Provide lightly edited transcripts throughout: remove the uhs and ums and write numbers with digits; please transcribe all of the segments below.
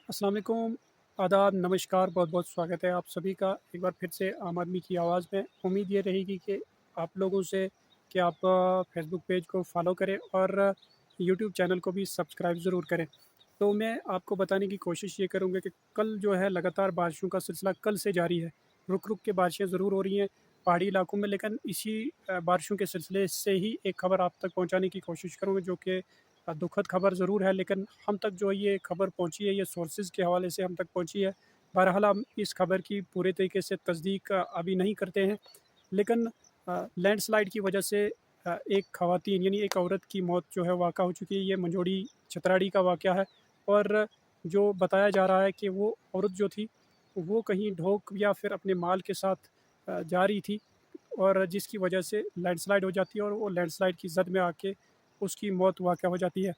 अस्सलाम वालेकुम, आदाब, नमस्कार, बहुत-बहुत स्वागत है आप सभी का एक बार फिर से आम आदमी की आवाज़ में। उम्मीद ये रहेगी कि आप लोगों से कि आप फ़ेसबुक पेज को फ़ॉलो करें और यूट्यूब चैनल को भी सब्सक्राइब ज़रूर करें। तो मैं आपको बताने की कोशिश ये करूँगा कि कल जो है लगातार बारिशों का सिलसिला कल से जारी है। रुक-रुक के बारिशें ज़रूर हो रही हैं पहाड़ी इलाकों में, लेकिन इसी बारिशों के सिलसिले से ही एक खबर आप तक पहुँचाने की कोशिश करूँगा जो कि दुखद खबर ज़रूर है, लेकिन हम तक जो ये खबर पहुँची है, ये सोर्सेज़ के हवाले से हम तक पहुँची है। बहरहाल हम इस खबर की पूरे तरीके से तस्दीक अभी नहीं करते हैं, लेकिन लैंडस्लाइड की वजह से एक ख़वातीन यानी एक औरत की मौत जो है वाक़ा हो चुकी है। ये मंझोड़ी छतराड़ी का वाक़या है और जो बताया जा रहा है कि वो औरत जो थी, वो कहीं ढोक या फिर अपने माल के साथ जा रही थी और जिसकी वजह से लैंडस्लाइड हो जाती है और वो लैंडस्लाइड की ज़द में आके उसकी मौत वाक़या हो जाती है।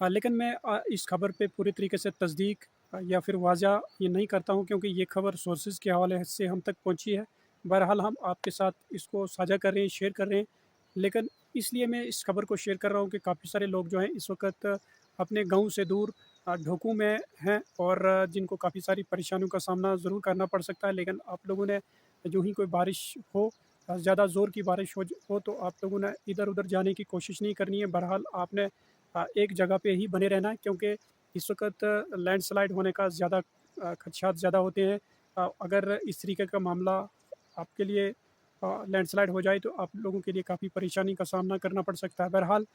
लेकिन मैं इस खबर पे पूरी तरीके से तस्दीक या फिर वाज़ा ये नहीं करता हूँ क्योंकि ये खबर सोर्सेज़ के हवाले से हम तक पहुँची है। बहरहाल हम आपके साथ इसको साझा कर रहे हैं, शेयर कर रहे हैं। लेकिन इसलिए मैं इस खबर को शेयर कर रहा हूँ कि काफ़ी सारे लोग जो हैं इस वक़्त अपने गाँव से दूर ढोकू में हैं और जिनको काफ़ी सारी परेशानियों का सामना ज़रूर करना पड़ सकता है। लेकिन आप लोगों ने यूँ ही कोई बारिश हो ज़्यादा ज़ोर की बारिश हो तो आप लोगों ने इधर-उधर जाने की कोशिश नहीं करनी है। बहरहाल आपने एक जगह पे ही बने रहना है क्योंकि इस वक़्त लैंडस्लाइड होने का ज़्यादा खदशात ज़्यादा होते हैं। अगर इस तरीके का मामला आपके लिए लैंडस्लाइड हो जाए तो आप लोगों के लिए काफ़ी परेशानी का सामना करना पड़ सकता है। बहरहाल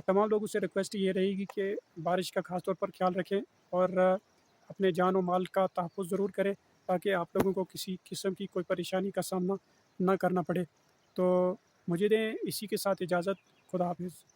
तमाम लोगों से रिक्वेस्ट ये रहेगी कि बारिश का ख़ास तौर पर ख़्याल रखें और अपने जान और माल का तहफ़्फ़ुज़ ज़रूर करें ताकि आप लोगों को किसी किस्म की कोई परेशानी का सामना ना करना पड़े। तो मुझे दें इसी के साथ इजाज़त। खुदा हाफ़िज़।